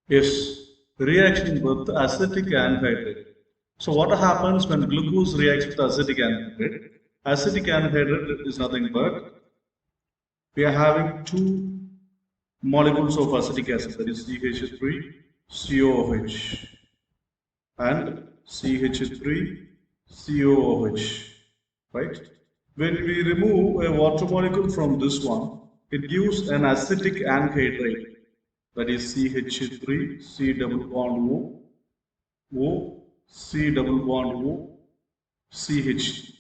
Yes, reaction with acetic anhydride. So what happens when glucose reacts with acetic anhydride? Acetic anhydride is nothing but we are having two molecules of acetic acid, that is CH3 COOH and CH3 COOH, right? When we remove a water molecule from this one, it gives an acetic anhydride, that is CH3 C double bond O C double bond O CH,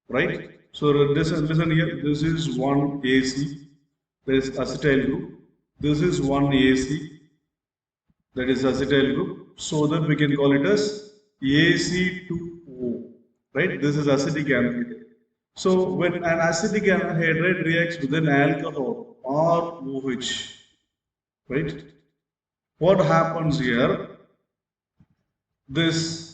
right? So listen here, this is one AC, there is acetyl group. This is one AC, that is acetyl group. So that we can call it as AC2O, right? This is acetic anhydride. So when an acidic anhydride reacts with an alcohol or OH, right? What happens here? This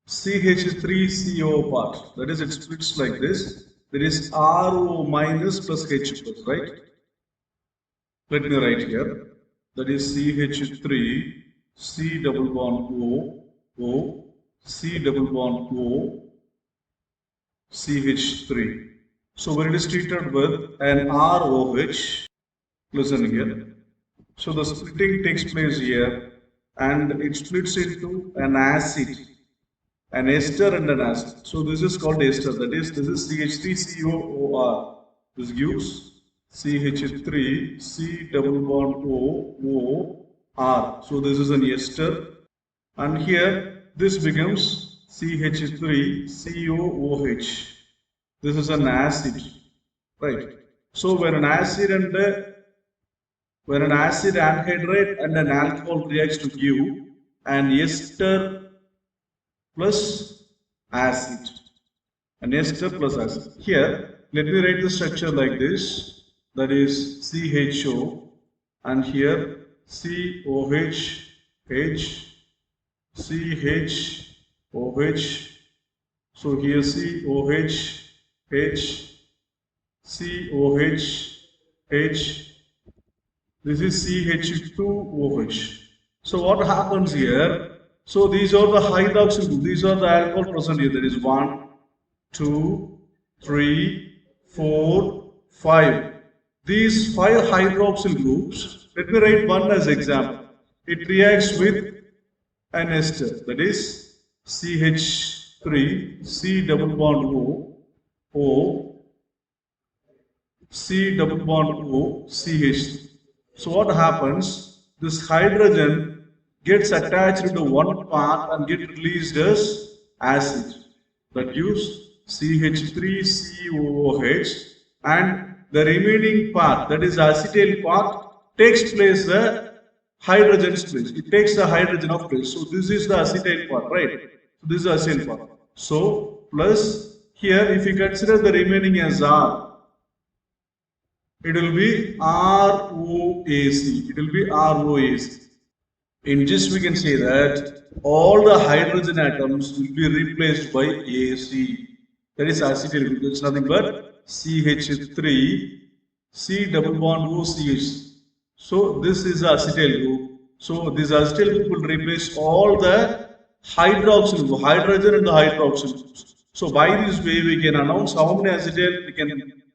CH3CO part, that is, it splits like this. There is RO minus plus H plus, right? Let me write here. That is CH3 C double bond O C double bond O CH3. So when it is treated with an ROH, listen here. So the splitting takes place here and it splits into an acid, an ester and an acid. So this is called ester, that is, this is CH3COOR. This gives CH3 C double bond O R. So this is an ester, and here this becomes CH3 COOH. This is an acid, right? So when an acid anhydride and an alcohol reacts to give an ester plus acid. An ester plus acid. Here, let me write the structure like this. That is CHO, and here COH, H, CHOH. So here COH, H, COH, H. This is CH2OH. So what happens here? So these are the hydroxyl groups. These are the alcohol present here. There is 1, 2, 3, 4, 5. These 5 hydroxyl groups, let me write one as example. It reacts with an ester, that is CH3 C double bond O C double bond O CH. So what happens? This hydrogen gets attached to one part and get released as acid. That gives CH3COOH, and the remaining part, that is acetyl part, takes place the hydrogen's place. It takes the hydrogen of place. So this is the acetyl part, right? So this is the acetyl part. So plus here, if you consider the remaining as R, it will be ROAC. It will be ROAC. In this, we can say that all the hydrogen atoms will be replaced by AC. That is acetyl group. It's nothing but CH3 C double bond OCH. So this is the acetyl group. So this acetyl group will replace all the hydroxyl group, hydrogen and the hydroxyl groups. So by this way, we can announce how many acetyl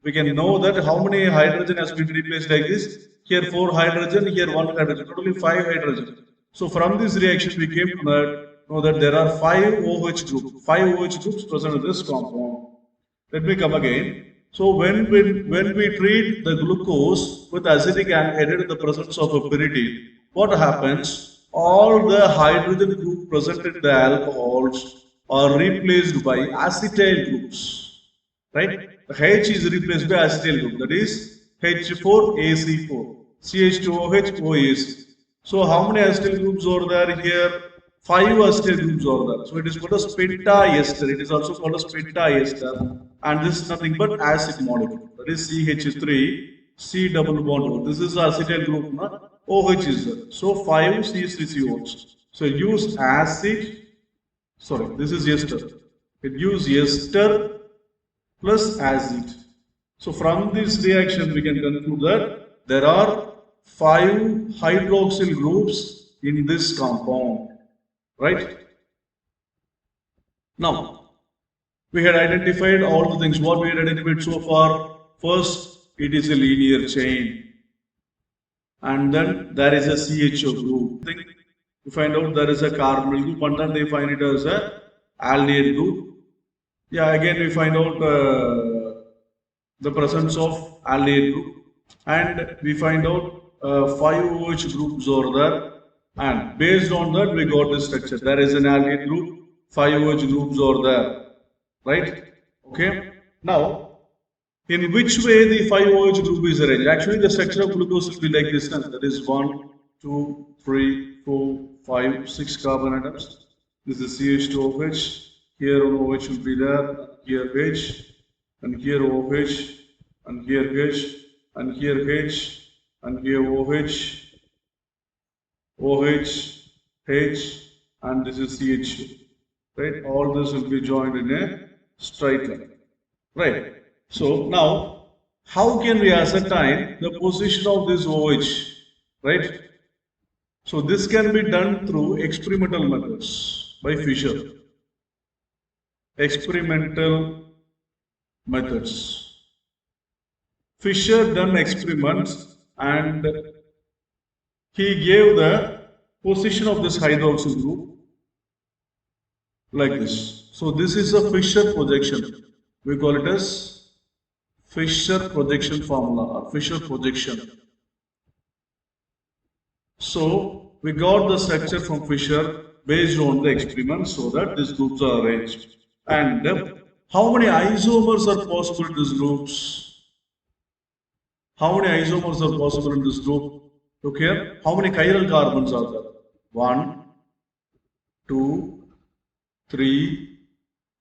we can know that how many hydrogen has been replaced like this. Here 4 hydrogen, here 1 hydrogen, totally 5 hydrogen. So from this reaction, we came to know that there are 5 OH groups, 5 OH groups present in this compound. Let me come again. So when we treat the glucose with acidic anhydride in the presence of a pyridine, what happens? All the hydrogen group present in the alcohols are replaced by acetyl groups, right? The H is replaced by acetyl group, that is H4AC4, CH2OH OAC. So how many acetyl groups are there here? 5 acetyl groups are there. So it is called as pentaester. It is also called as pentaester. And this is nothing but acid molecule. That is CH3 C double bond O. This is acetyl group. No? OH is there. So 5 CH3COH. So use acid. Sorry, this is ester. It gives ester plus acid. So from this reaction, we can conclude that there are 5 hydroxyl groups in this compound, right? Now, we had identified all the things. What we had identified so far, first, it is a linear chain. And then there is a CHO group. We find out there is a carbonyl group, and then they find it as a aldehyde group. Yeah, again we find out the presence of aldehyde group, and we find out 5 OH groups are there, and based on that we got this structure. There is an aldehyde group, 5 OH groups are there, right? Okay. Now, in which way the 5OH group is arranged? Actually, the structure of glucose will be like this. That is 1, 2, 3, 4, 5, 6 carbon atoms. This is CH2OH. Here OH will be there. Here H, and here OH, and here H, and here H, and here OH, OH, H, and this is CH2. Right? All this will be joined in a straight line. Right? So now, how can we ascertain the position of this OH, right? So this can be done through experimental methods by Fischer. Experimental methods. Fischer done experiments and he gave the position of this hydroxyl group like this. So this is a Fischer projection. We call it as Fischer projection formula or Fischer projection. So we got the structure from Fischer based on the experiment so that these groups are arranged. And how many isomers are possible in these groups? How many isomers are possible in this group? Look here. How many chiral carbons are there? 1, 2, 3,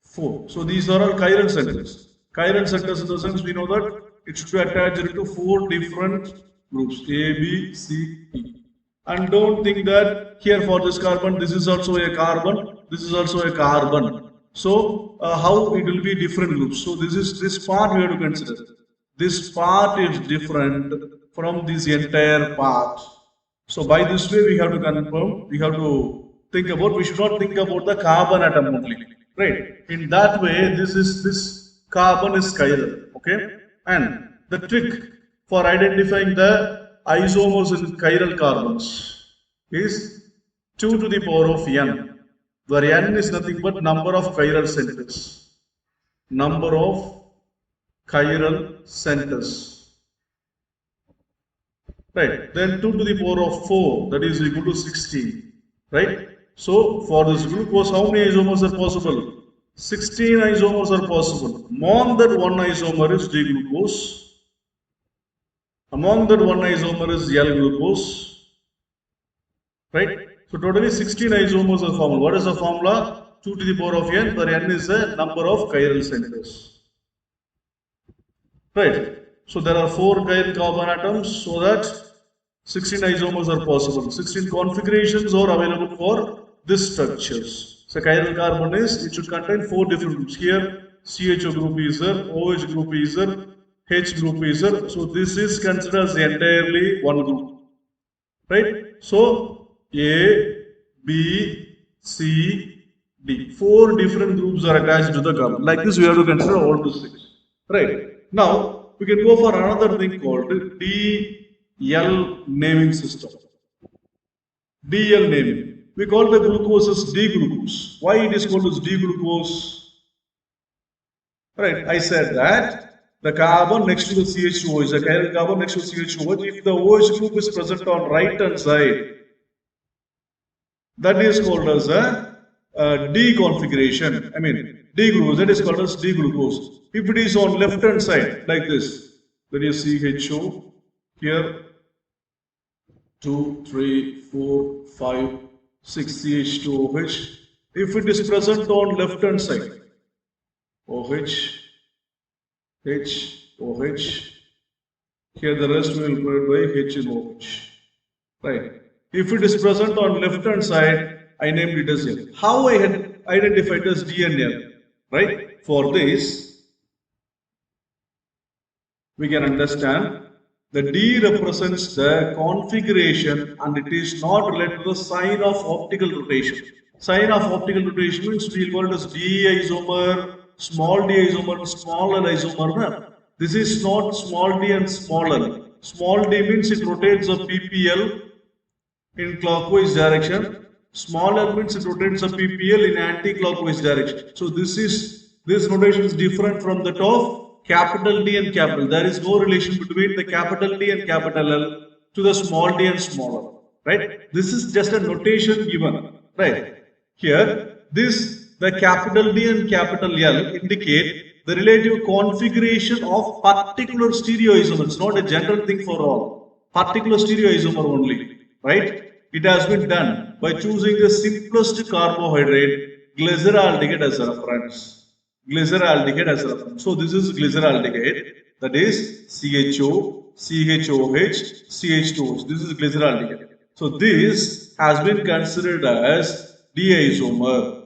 4. So these are all chiral centers. Chiral centers in the sense we know that it should be attached to 4 different groups A, B, C, E. And don't think that here for this carbon, this is also a carbon, this is also a carbon. So how it will be different groups. So this part we have to consider. This part is different from this entire part. So by this way we have to confirm, we have to think about, we should not think about the carbon atom only. Right? In that way, this carbon is chiral, okay? And the trick for identifying the isomers in chiral carbons is 2 to the power of n, where n is nothing but number of chiral centers. Number of chiral centers. Right, then 2 to the power of 4, that is equal to 16. Right? So, for this glucose, how many isomers are possible? 16 isomers are possible. Among that one isomer is D-glucose. Among that one isomer is L-glucose. Right? So totally 16 isomers are formed. What is the formula? 2 to the power of n, where n is the number of chiral centers. Right? So there are 4 chiral carbon atoms, so that 16 isomers are possible. 16 configurations are available for this structures. So chiral carbon is, it should contain 4 different groups. Here CHO group is there, OH group is there, H group is there. So this is considered as entirely one group. Right? So A, B, C, D. 4 different groups are attached to the carbon. Like this we have to consider all these things. Right? Now we can go for another thing called DL naming system. DL naming. We call the glucose as D-glucose. Why it is called as D-glucose? Right, I said that the carbon next to the CH2O is a chiral carbon next to CH2O. If the OH group is present on right hand side, that is called as a D configuration. I mean D-glucose, that is called as D-glucose. If it is on left hand side like this, that is CHO, here 2, 3, 4, 5, 6 CH2OH. If it is present on left hand side, OH, H, OH, here the rest will be by H and OH. Right. If it is present on left hand side, I named it as L. How I had identified as DNA, right? For this, we can understand The D represents the configuration and it is not related to the sign of optical rotation. Sign of optical rotation means we will call it as D isomer, small d isomer, small l isomer. This is not small d and small l. Small d means it rotates a PPL in clockwise direction. Small l means it rotates a PPL in anti-clockwise direction. So this rotation is different from that of capital D and capital. There is no relation between the capital D and capital L to the small d and small l. Right? This is just a notation given. Right? Here, the capital D and capital L indicate the relative configuration of particular stereoisomer. It's not a general thing for all. Particular stereoisomer only. Right? It has been done by choosing the simplest carbohydrate, glyceraldehyde, as a reference. Glyceraldehyde as a reference. So this is glyceraldehyde, that is CHO, CHOH, CH2OH. This is glyceraldehyde. So this has been considered as D isomer.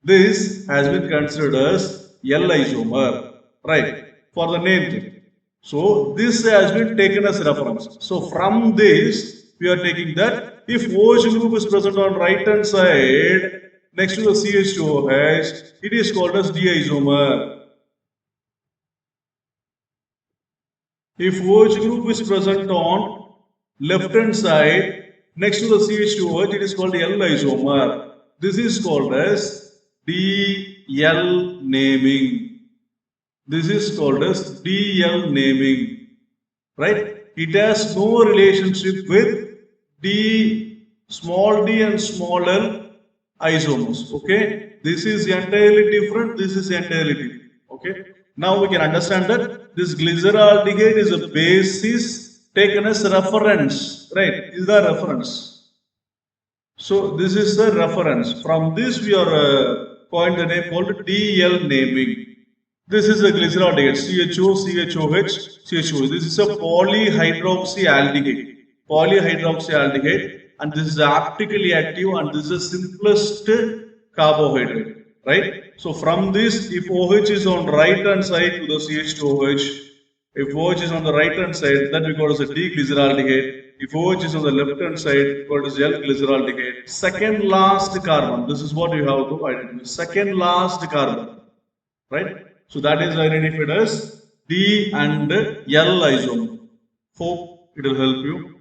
This has been considered as L isomer, right? For the name thing. So this has been taken as reference. So from this, we are taking that if OH group is present on right hand side next to the CH2OH, it is called as D isomer. If OH group is present on left hand side next to the CH2OH, it is called L isomer. This is called as DL naming. This is called as DL naming. Right? It has no relationship with small d and small l isomers. Okay? This is entirely different. This is entirely different. Okay? Now we can understand that this glyceraldehyde is a basis taken as reference. Right? Is the reference. So this is the reference. From this we are coined the name called DL naming. This is a glyceraldehyde, CHO, CHOH, CHOH. This is a polyhydroxyaldehyde. Polyhydroxyaldehyde, and this is optically active, and this is the simplest carbohydrate, right? So from this, if OH is on right hand side to the CH2OH, if OH is on the right hand side, that we call as a D-glyceraldehyde. If OH is on the left hand side, called as L-glyceraldehyde. Second last carbon. This is what you have to identify. Second last carbon, right? So that is identified as D and L isomer. Hope it will help you.